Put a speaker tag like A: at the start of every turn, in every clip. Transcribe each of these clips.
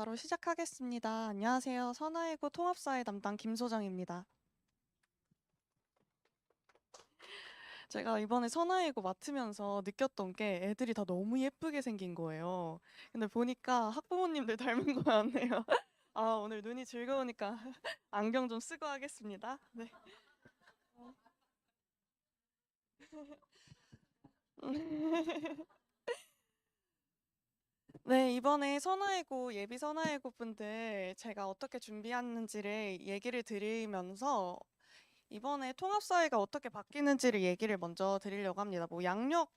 A: 바로 시작하겠습니다. 안녕하세요. 선화예고 통합사회 담당 김소정입니다. 제가 이번에 선화예고 맡으면서 느꼈던 게 애들이 다 너무 예쁘게 생긴 거예요. 근데 보니까 학부모님들 닮은 거 같네요. 아, 오늘 눈이 즐거우니까 안경 좀 쓰고 하겠습니다. 네. 네, 이번에 선화예고, 예비 선화예고 분들 제가 어떻게 준비했는지를 얘기를 드리면서 이번에 통합사회가 어떻게 바뀌는지를 얘기를 먼저 드리려고 합니다. 뭐 양력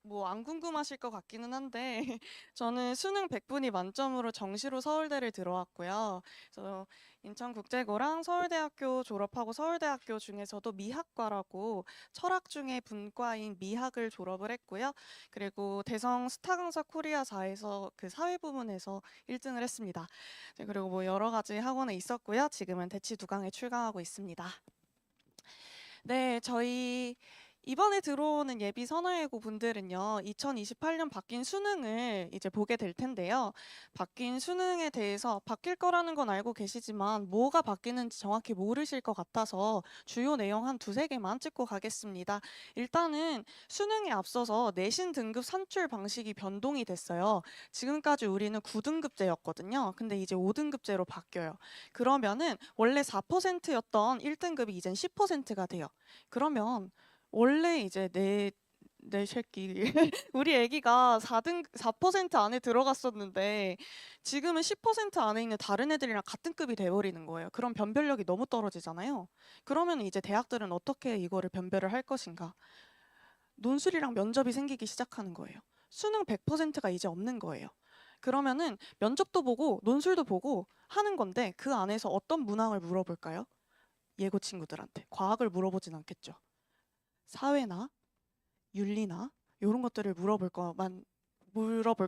A: 뭐 안 궁금하실 것 같기는 한데 저는 수능 100분이 만점으로 정시로 서울대를 들어왔고요. 그래서 인천국제고랑 서울대학교 졸업하고 서울대학교 중에서도 미학과라고 철학 중에 분과인 미학을 졸업을 했고요. 그리고 대성 스타 강사 코리아사에서 그 사회 부문에서 1등을 했습니다. 그리고 뭐 여러 가지 학원에 있었고요. 지금은 대치 두강에 출강하고 있습니다. 네, 저희 이번에 들어오는 예비 선화예고 분들은요, 2028년 바뀐 수능을 이제 보게 될 텐데요. 바뀐 수능에 대해서 바뀔 거라는 건 알고 계시지만 뭐가 바뀌는지 정확히 모르실 것 같아서 주요 내용 한 두세 개만 찍고 가겠습니다. 일단은 수능에 앞서서 내신 등급 산출 방식이 변동이 됐어요. 지금까지 우리는 9등급제였거든요. 근데 이제 5등급제로 바뀌어요. 그러면은 원래 4%였던 1등급이 이젠 10%가 돼요. 그러면 원래 이제 내 새끼 우리 애기가 4% 안에 들어갔었는데 지금은 10% 안에 있는 다른 애들이랑 같은 급이 돼버리는 거예요. 그럼 변별력이 너무 떨어지잖아요. 그러면 이제 대학들은 어떻게 이거를 변별을 할 것인가? 논술이랑 면접이 생기기 시작하는 거예요. 수능 100%가 이제 없는 거예요. 그러면은 면접도 보고 논술도 보고 하는 건데 그 안에서 어떤 문항을 물어볼까요? 예고 친구들한테. 과학을 물어보진 않겠죠. 사회나 윤리나 이런 것들을 물어볼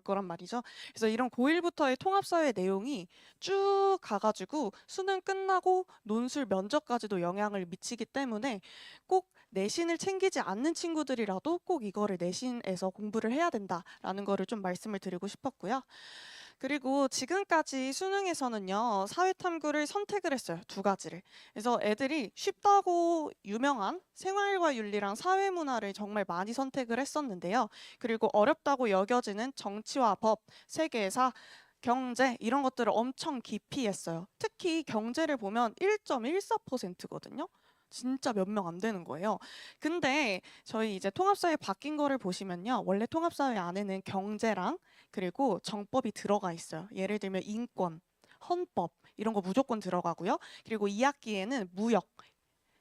A: 거란 말이죠. 그래서 이런 고1부터의 통합사회 내용이 쭉 가가지고 수능 끝나고 논술 면접까지도 영향을 미치기 때문에 꼭 내신을 챙기지 않는 친구들이라도 꼭 이거를 내신에서 공부를 해야 된다라는 거를 좀 말씀을 드리고 싶었고요. 그리고 지금까지 수능에서는요, 사회탐구를 선택을 했어요. 두 가지를. 그래서 애들이 쉽다고 유명한 생활과 윤리랑 사회문화를 정말 많이 선택을 했었는데요. 그리고 어렵다고 여겨지는 정치와 법, 세계사, 경제 이런 것들을 엄청 깊이 했어요. 특히 경제를 보면 1.14%거든요. 진짜 몇 명 안 되는 거예요. 근데 저희 이제 통합사회 바뀐 거를 보시면요. 원래 통합사회 안에는 경제랑 그리고 정법이 들어가 있어요. 예를 들면 인권, 헌법 이런 거 무조건 들어가고요. 그리고 2학기에는 무역,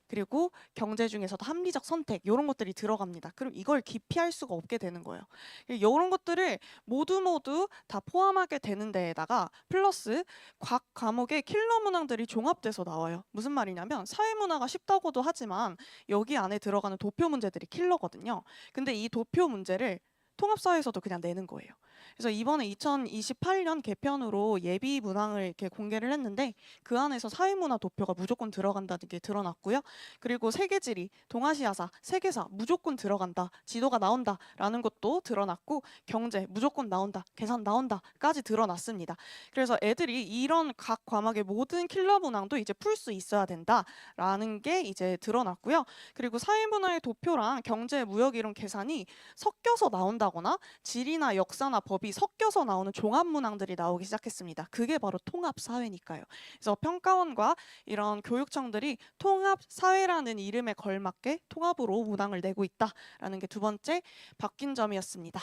A: 그리고 경제 중에서도 합리적 선택 이런 것들이 들어갑니다. 그럼 이걸 기피할 수가 없게 되는 거예요. 이런 것들을 모두 다 포함하게 되는 데에다가 플러스 각 과목의 킬러 문항들이 종합돼서 나와요. 무슨 말이냐면 사회문화가 쉽다고도 하지만 여기 안에 들어가는 도표 문제들이 킬러거든요. 근데 이 도표 문제를 통합사회에서도 그냥 내는 거예요. 그래서 이번에 2028년 개편으로 예비 문항을 이렇게 공개를 했는데 그 안에서 사회문화 도표가 무조건 들어간다는 게 드러났고요. 그리고 세계지리, 동아시아사, 세계사 무조건 들어간다, 지도가 나온다라는 것도 드러났고 경제 무조건 나온다, 계산 나온다까지 드러났습니다. 그래서 애들이 이런 각 과목의 모든 킬러 문항도 이제 풀 수 있어야 된다라는 게 이제 드러났고요. 그리고 사회문화의 도표랑 경제, 무역 이런 계산이 섞여서 나온다거나 지리나 역사나 법이 섞여서 나오는 종합 문항들이 나오기 시작했습니다. 그게 바로 통합 사회니까요. 그래서 평가원과 이런 교육청들이 통합 사회라는 이름에 걸맞게 통합으로 문항을 내고 있다라는 게 두 번째 바뀐 점이었습니다.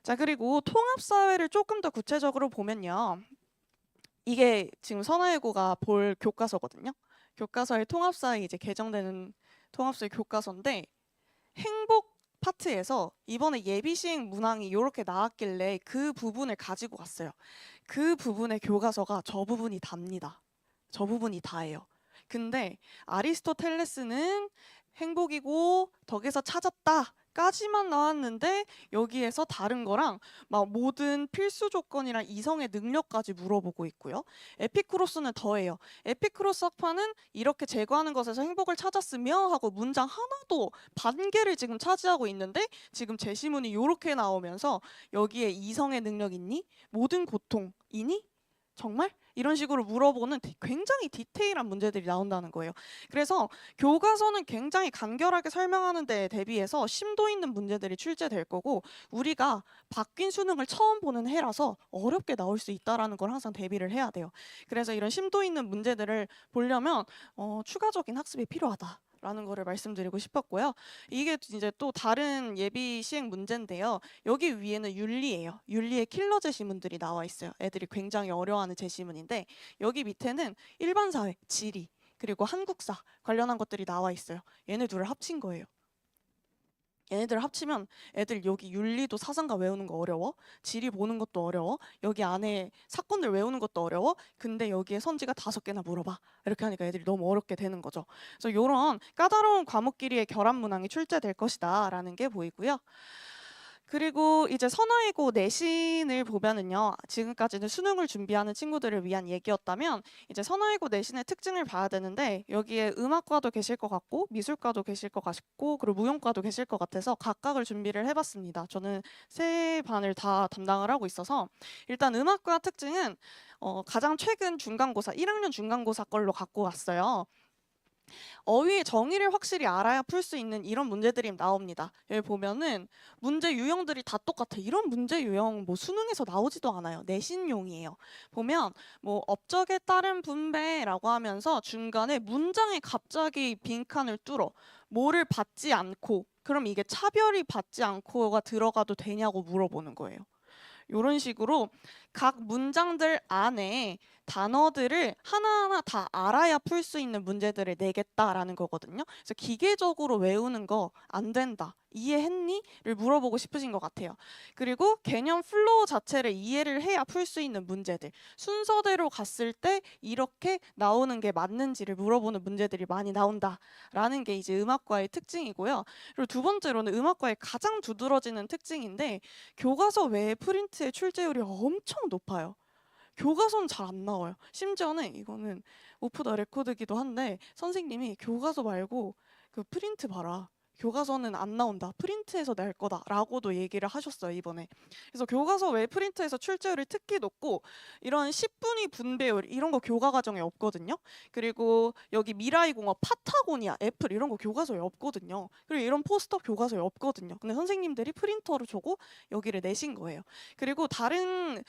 A: 자, 그리고 통합 사회를 조금 더 구체적으로 보면요. 이게 지금 선화예고가 볼 교과서거든요. 교과서에 통합 사회 이제 개정되는 통합 사회 교과서인데 행복 파트에서 이번에 예비 시행 문항이 이렇게 나왔길래 그 부분을 가지고 왔어요. 그 부분의 교과서가 저 부분이 답니다. 저 부분이 다예요. 근데 아리스토텔레스는 행복이고 덕에서 찾았다. 까지만 나왔는데 여기에서 다른 거랑 막 모든 필수 조건이랑 이성의 능력까지 물어보고 있고요. 에피쿠로스는 더해요. 에피쿠로스 학파는 이렇게 제거하는 것에서 행복을 찾았으며 하고 문장 하나도 반개를 지금 차지하고 있는데 지금 제시문이 이렇게 나오면서 여기에 이성의 능력 있니? 모든 고통이니? 정말? 이런 식으로 물어보는 굉장히 디테일한 문제들이 나온다는 거예요. 그래서 교과서는 굉장히 간결하게 설명하는 데에 대비해서 심도 있는 문제들이 출제될 거고, 우리가 바뀐 수능을 처음 보는 해라서 어렵게 나올 수 있다라는 걸 항상 대비를 해야 돼요. 그래서 이런 심도 있는 문제들을 보려면 추가적인 학습이 필요하다. 라는 거를 말씀드리고 싶었고요. 이게 이제 또 다른 예비 시행 문제인데요. 여기 위에는 윤리예요. 윤리의 킬러 제시문들이 나와 있어요. 애들이 굉장히 어려워하는 제시문인데, 여기 밑에는 일반 사회, 지리, 그리고 한국사 관련한 것들이 나와 있어요. 얘네 둘을 합친 거예요. 얘네들 합치면 애들 여기 윤리도 사상가 외우는 거 어려워, 지리 보는 것도 어려워, 여기 안에 사건들 외우는 것도 어려워, 근데 여기에 선지가 5개나 물어봐. 이렇게 하니까 애들이 너무 어렵게 되는 거죠. 그래서 이런 까다로운 과목끼리의 결합 문항이 출제될 것이다 라는 게 보이고요. 그리고 이제 선화이고 내신을 보면은요, 지금까지는 수능을 준비하는 친구들을 위한 얘기였다면, 이제 선화이고 내신의 특징을 봐야 되는데, 여기에 음악과도 계실 것 같고 미술과도 계실 것 같고 그리고 무용과도 계실 것 같아서 각각을 준비를 해봤습니다. 저는 세 반을 다 담당을 하고 있어서, 일단 음악과 특징은 가장 최근 중간고사 1학년 중간고사 걸로 갖고 왔어요. 어휘의 정의를 확실히 알아야 풀 수 있는 이런 문제들이 나옵니다. 여기 보면은 문제 유형들이 다 똑같아. 이런 문제 유형 뭐 수능에서 나오지도 않아요. 내신용이에요. 보면 뭐 업적에 따른 분배라고 하면서 중간에 문장에 갑자기 빈칸을 뚫어. 뭐를 받지 않고, 그럼 이게 차별이 받지 않고가 들어가도 되냐고 물어보는 거예요. 이런 식으로 각 문장들 안에 단어들을 하나하나 다 알아야 풀 수 있는 문제들을 내겠다라는 거거든요. 그래서 기계적으로 외우는 거 안 된다. 이해했니?를 물어보고 싶으신 것 같아요. 그리고 개념 플로우 자체를 이해를 해야 풀 수 있는 문제들. 순서대로 갔을 때 이렇게 나오는 게 맞는지를 물어보는 문제들이 많이 나온다라는 게 이제 음악과의 특징이고요. 그리고 두 번째로는 음악과의 가장 두드러지는 특징인데, 교과서 외에 프린트의 출제율이 엄청 높아요. 교과서는 잘 안 나와요. 심지어는 이거는 오프 더 레코드기도 한데, 선생님이 교과서 말고 그 프린트 봐라, 교과서는 안 나온다, 프린트해서 낼 거다라고도 얘기를 하셨어요, 이번에. 그래서 교과서 외 프린트에서 출제율이 특히 높고, 이런 10분위 분배율 이런 거 교과 과정에 없거든요. 그리고 여기 미라이공업, 파타고니아, 애플 이런 거 교과서에 없거든요. 그리고 이런 포스터 교과서에 없거든요. 근데 선생님들이 프린터를 주고 여기를 내신 거예요. 그리고 다른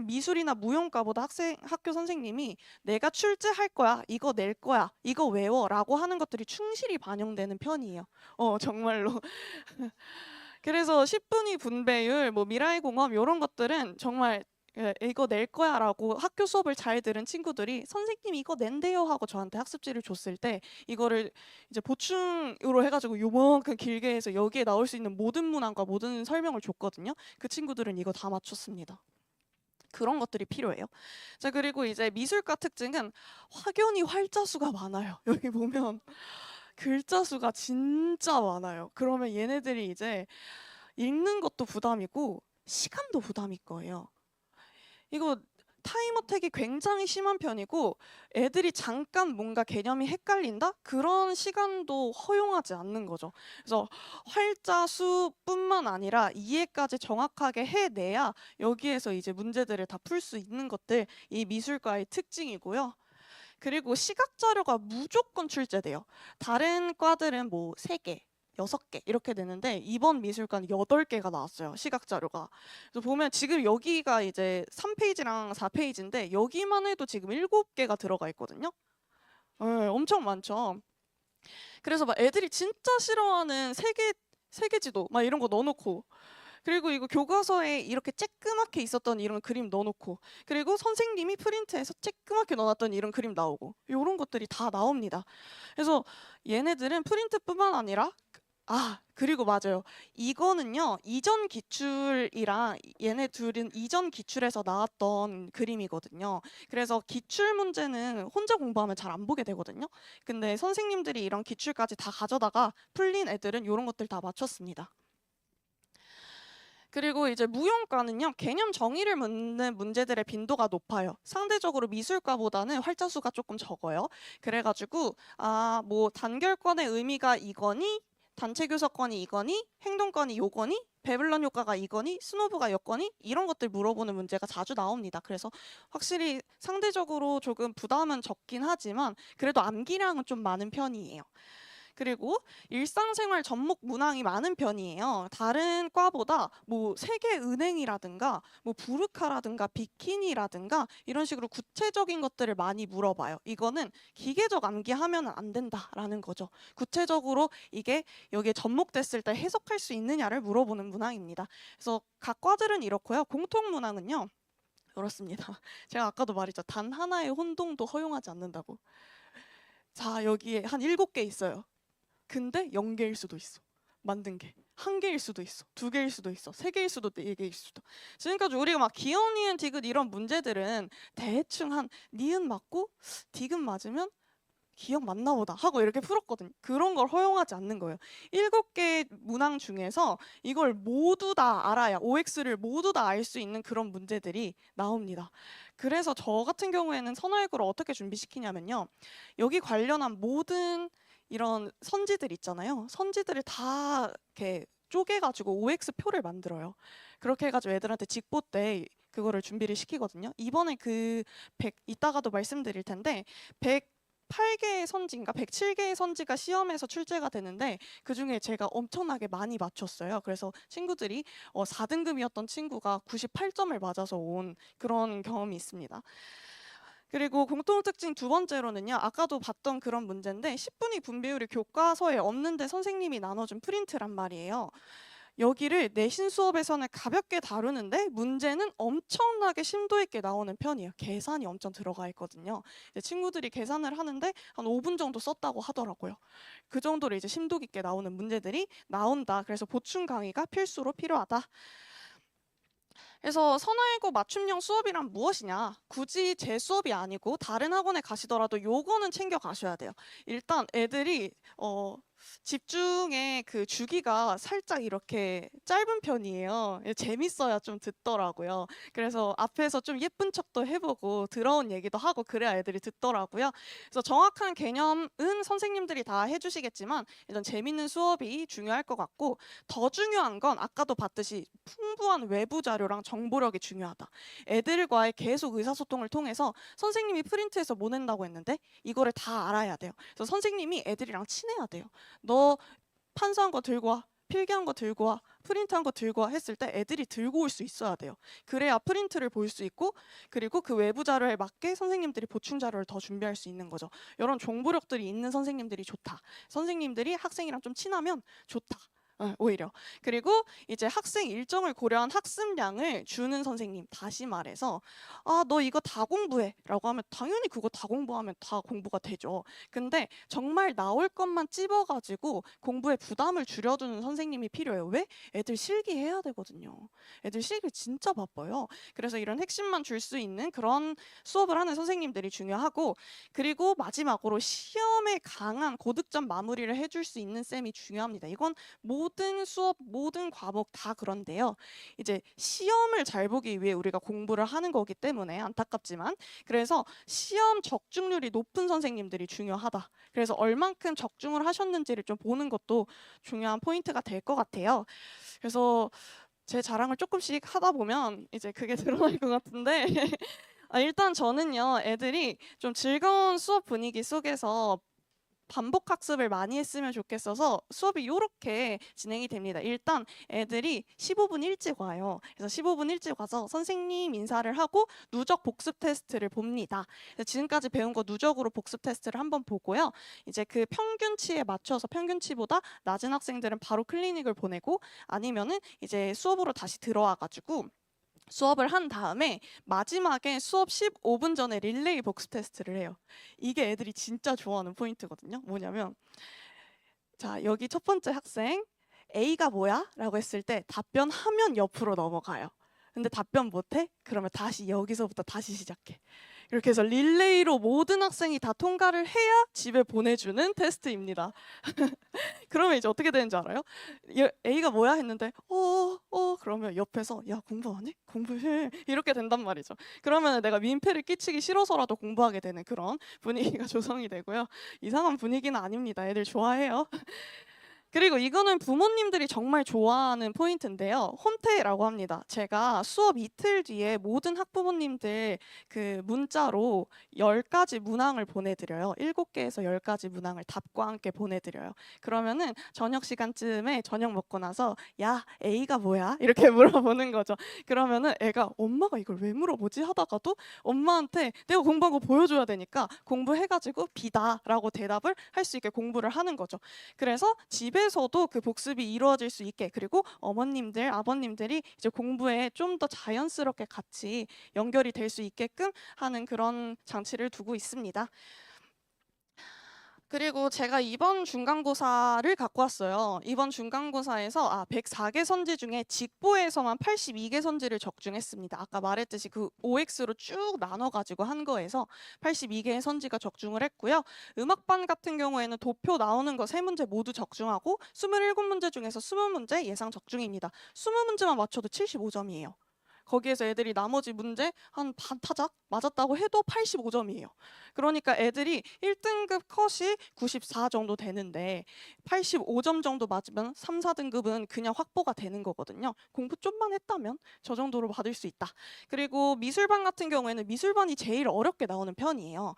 A: 미술이나 무용과보다 학교 선생님이 내가 출제할 거야, 이거 낼 거야, 이거 외워라고 하는 것들이 충실히 반영되는 편이에요. 정말로. 그래서 10분위 분배율, 뭐 미라이공업 이런 것들은 정말 이거 낼 거야라고 학교 수업을 잘 들은 친구들이 선생님이 이거 낸대요 하고 저한테 학습지를 줬을 때, 이거를 이제 보충으로 해가지고 요만큼 길게 해서 여기에 나올 수 있는 모든 문항과 모든 설명을 줬거든요. 그 친구들은 이거 다 맞췄습니다. 그런 것들이 필요해요. 자, 그리고 이제 미술과 특징은 확연히 활자수가 많아요. 여기 보면 글자 수가 진짜 많아요. 그러면 얘네들이 이제 읽는 것도 부담이고 시간도 부담일 거예요. 이거 타임 어택이 굉장히 심한 편이고, 애들이 잠깐 뭔가 개념이 헷갈린다? 그런 시간도 허용하지 않는 거죠. 그래서 활자 수뿐만 아니라 이해까지 정확하게 해내야 여기에서 이제 문제들을 다 풀 수 있는 것들, 이 미술과의 특징이고요. 그리고 시각 자료가 무조건 출제돼요. 다른 과들은 뭐 3개, 6개 이렇게 되는데, 이번 미술과는 8개가 나왔어요, 시각 자료가. 그래서 보면 지금 여기가 이제 3페이지랑 4페이지인데 여기만 해도 지금 7개가 들어가 있거든요. 엄청 많죠. 그래서 막 애들이 진짜 싫어하는 세계 지도 막 이런 거 넣어놓고, 그리고 이거 교과서에 이렇게 쬐끄맣게 있었던 이런 그림 넣어놓고, 그리고 선생님이 프린트해서 쬐끄맣게 넣어놨던 이런 그림 나오고, 이런 것들이 다 나옵니다. 그래서 얘네들은 프린트뿐만 아니라 그리고 맞아요. 이거는요, 이전 기출이랑 얘네 둘은 이전 기출에서 나왔던 그림이거든요. 그래서 기출 문제는 혼자 공부하면 잘 안 보게 되거든요. 근데 선생님들이 이런 기출까지 다 가져다가 풀린 애들은 이런 것들 다 맞췄습니다. 그리고 이제 무용과는요, 개념 정의를 묻는 문제들의 빈도가 높아요. 상대적으로 미술과보다는 활자수가 조금 적어요. 그래가지고 뭐 단결권의 의미가 이거니? 단체 교섭권이 이거니, 행동권이 요거니, 베블런 효과가 이거니, 스노브가 여거니, 이런 것들 물어보는 문제가 자주 나옵니다. 그래서 확실히 상대적으로 조금 부담은 적긴 하지만 그래도 암기량은 좀 많은 편이에요. 그리고 일상생활 접목 문항이 많은 편이에요. 다른 과보다 뭐 세계은행이라든가 뭐 부르카라든가 비키니라든가 이런 식으로 구체적인 것들을 많이 물어봐요. 이거는 기계적 암기하면 안 된다라는 거죠. 구체적으로 이게 여기에 접목됐을 때 해석할 수 있느냐를 물어보는 문항입니다. 그래서 각 과들은 이렇고요. 공통 문항은요. 이렇습니다. 제가 아까도 말했죠. 단 하나의 혼동도 허용하지 않는다고. 자, 여기에 한 7개 있어요. 근데 0개일 수도 있어. 만든 게. 1개일 수도 있어. 2개일 수도 있어. 3개일 수도 4개일 수도. 지금까지 우리가 막 기억, 니은, 디귿 이런 문제들은 대충 한 니은 맞고 디귿 맞으면 기억 맞나 보다 하고 이렇게 풀었거든요. 그런 걸 허용하지 않는 거예요. 7개 문항 중에서 이걸 모두 다 알아야 OX를 모두 다 알 수 있는 그런 문제들이 나옵니다. 그래서 저 같은 경우에는 선화외고를 어떻게 준비시키냐면요. 여기 관련한 모든 이런 선지들 있잖아요. 선지들을 다 이렇게 쪼개가지고 OX 표를 만들어요. 그렇게 해가지고 애들한테 직보 때 그거를 준비를 시키거든요. 이번에 이따가도 말씀드릴 텐데 108개의 선지인가 107개의 선지가 시험에서 출제가 되는데 그중에 제가 엄청나게 많이 맞췄어요. 그래서 친구들이 4등급이었던 친구가 98점을 맞아서 온 그런 경험이 있습니다. 그리고 공통특징 두 번째로는요. 아까도 봤던 그런 문제인데 10분위 분배율이 교과서에 없는데 선생님이 나눠준 프린트란 말이에요. 여기를 내신 수업에서는 가볍게 다루는데 문제는 엄청나게 심도 있게 나오는 편이에요. 계산이 엄청 들어가 있거든요. 이제 친구들이 계산을 하는데 한 5분 정도 썼다고 하더라고요. 그 정도로 이제 심도 깊게 나오는 문제들이 나온다. 그래서 보충 강의가 필수로 필요하다. 그래서 선화외고 맞춤형 수업이란 무엇이냐? 굳이 제 수업이 아니고 다른 학원에 가시더라도 요거는 챙겨 가셔야 돼요. 일단 애들이 집중의 그 주기가 살짝 이렇게 짧은 편이에요. 재밌어야 좀 듣더라고요. 그래서 앞에서 좀 예쁜 척도 해보고 더러운 얘기도 하고 그래야 애들이 듣더라고요. 그래서 정확한 개념은 선생님들이 다 해주시겠지만 일단 재밌는 수업이 중요할 것 같고 더 중요한 건 아까도 봤듯이 풍부한 외부 자료랑 정보력이 중요하다. 애들과의 계속 의사소통을 통해서 선생님이 프린트해서 뭐 낸다고 했는데 이거를 다 알아야 돼요. 그래서 선생님이 애들이랑 친해야 돼요. 너 판서한 거 들고 와. 필기한 거 들고 와. 프린트한 거 들고 와 했을 때 애들이 들고 올 수 있어야 돼요. 그래야 프린트를 볼 수 있고 그리고 그 외부 자료에 맞게 선생님들이 보충 자료를 더 준비할 수 있는 거죠. 이런 정보력들이 있는 선생님들이 좋다. 선생님들이 학생이랑 좀 친하면 좋다. 오히려. 그리고 이제 학생 일정을 고려한 학습량을 주는 선생님, 다시 말해서 너 이거 다 공부해 라고 하면 당연히 그거 다 공부하면 다 공부가 되죠. 근데 정말 나올 것만 찝어가지고 공부에 부담을 줄여주는 선생님이 필요해요. 왜? 애들 실기해야 되거든요. 애들 실기 진짜 바빠요. 그래서 이런 핵심만 줄 수 있는 그런 수업을 하는 선생님들이 중요하고 그리고 마지막으로 시험에 강한 고득점 마무리를 해줄 수 있는 쌤이 중요합니다. 이건 모든 수업, 모든 과목 다 그런데요. 이제 시험을 잘 보기 위해 우리가 공부를 하는 거기 때문에 안타깝지만 그래서 시험 적중률이 높은 선생님들이 중요하다. 그래서 얼만큼 적중을 하셨는지를 좀 보는 것도 중요한 포인트가 될 것 같아요. 그래서 제 자랑을 조금씩 하다 보면 이제 그게 드러날 것 같은데 일단 저는요. 애들이 좀 즐거운 수업 분위기 속에서 반복 학습을 많이 했으면 좋겠어서 수업이 이렇게 진행이 됩니다. 일단 애들이 15분 일찍 와요. 그래서 15분 일찍 와서 선생님 인사를 하고 누적 복습 테스트를 봅니다. 지금까지 배운 거 누적으로 복습 테스트를 한번 보고요. 이제 그 평균치에 맞춰서 평균치보다 낮은 학생들은 바로 클리닉을 보내고 아니면은 이제 수업으로 다시 들어와가지고 수업을 한 다음에 마지막에 수업 15분 전에 릴레이 복습 테스트를 해요. 이게 애들이 진짜 좋아하는 포인트거든요. 뭐냐면 자, 여기 첫 번째 학생 A가 뭐야? 라고 했을 때 답변하면 옆으로 넘어가요. 근데 답변 못해? 그러면 다시 여기서부터 다시 시작해. 이렇게 해서 릴레이로 모든 학생이 다 통과를 해야 집에 보내주는 테스트입니다. 그러면 이제 어떻게 되는 줄 알아요? A가 뭐야 했는데 그러면 옆에서 야 공부 안 해? 공부해 이렇게 된단 말이죠. 그러면 내가 민폐를 끼치기 싫어서라도 공부하게 되는 그런 분위기가 조성이 되고요. 이상한 분위기는 아닙니다. 애들 좋아해요. 그리고 이거는 부모님들이 정말 좋아하는 포인트인데요. 홈태라고 합니다. 제가 수업 이틀 뒤에 모든 학부모님들 그 문자로 10가지 문항을 보내드려요. 7개에서 10가지 문항을 답과 함께 보내드려요. 그러면은 저녁 시간쯤에 저녁 먹고 나서 야, A가 뭐야? 이렇게 물어보는 거죠. 그러면은 애가 엄마가 이걸 왜 물어보지? 하다가도 엄마한테 내가 공부한 거 보여줘야 되니까 공부해가지고 B다라고 대답을 할 수 있게 공부를 하는 거죠. 그래서 집에서도 그 복습이 이루어질 수 있게, 그리고 어머님들, 아버님들이 이제 공부에 좀 더 자연스럽게 같이 연결이 될 수 있게끔 하는 그런 장치를 두고 있습니다. 그리고 제가 이번 중간고사를 갖고 왔어요. 이번 중간고사에서 104개 선지 중에 직보에서만 82개 선지를 적중했습니다. 아까 말했듯이 그 OX로 쭉 나눠가지고 한 거에서 82개의 선지가 적중을 했고요. 음악반 같은 경우에는 도표 나오는 거 3문제 모두 적중하고 27문제 중에서 20문제 예상 적중입니다. 20문제만 맞춰도 75점이에요. 거기에서 애들이 나머지 문제 한 반타작 맞았다고 해도 85점이에요. 그러니까 애들이 1등급 컷이 94 정도 되는데 85점 정도 맞으면 3, 4등급은 그냥 확보가 되는 거거든요. 공부 좀만 했다면 저 정도로 받을 수 있다. 그리고 미술반 같은 경우에는 미술반이 제일 어렵게 나오는 편이에요.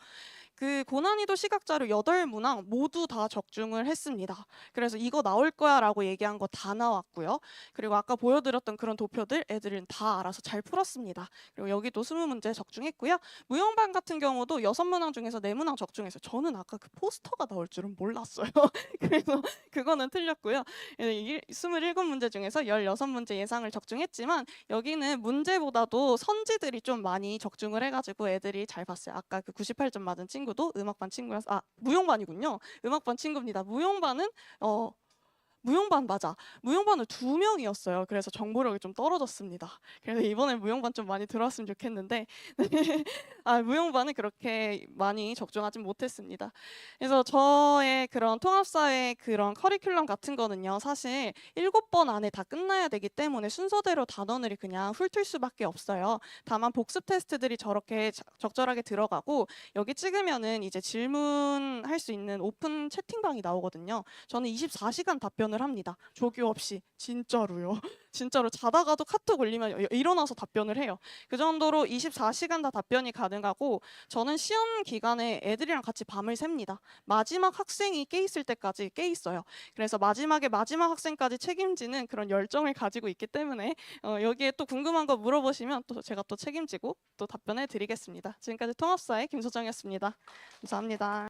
A: 그 고난이도 시각자료 8문항 모두 다 적중을 했습니다. 그래서 이거 나올 거야 라고 얘기한 거 다 나왔고요. 그리고 아까 보여드렸던 그런 도표들 애들은 다 알아서 잘 풀었습니다. 그리고 여기도 20문제 적중했고요. 무용반 같은 경우도 6문항 중에서 4문항 적중했어요. 저는 아까 그 포스터가 나올 줄은 몰랐어요. 그래서 그거는 틀렸고요. 27문제 중에서 16문제 예상을 적중했지만 여기는 문제보다도 선지들이 좀 많이 적중을 해가지고 애들이 잘 봤어요. 아까 그 98점 맞은 친구도 음악반 친구여서 무용반이군요. 음악반 친구입니다. 무용반 맞아. 무용반을 2명이었어요. 그래서 정보력이 좀 떨어졌습니다. 그래서 이번에 무용반 좀 많이 들어왔으면 좋겠는데 무용반은 그렇게 많이 적중하진 못했습니다. 그래서 저의 그런 통합사회 그런 커리큘럼 같은 거는요. 사실 7번 안에 다 끝나야 되기 때문에 순서대로 단원을 그냥 훑을 수밖에 없어요. 다만 복습 테스트들이 저렇게 적절하게 들어가고 여기 찍으면은 이제 질문할 수 있는 오픈 채팅방이 나오거든요. 저는 24시간 답변을 합니다. 조교 없이. 진짜로요. 진짜로 자다가도 카톡 올리면 일어나서 답변을 해요. 그 정도로 24시간 다 답변이 가능하고 저는 시험 기간에 애들이랑 같이 밤을 셉니다. 마지막 학생이 깨 있을 때까지 깨 있어요. 그래서 마지막 학생까지 책임지는 그런 열정을 가지고 있기 때문에 여기에 또 궁금한 거 물어보시면 또 제가 또 책임지고 또 답변해 드리겠습니다. 지금까지 통합사의 김소정이었습니다. 감사합니다.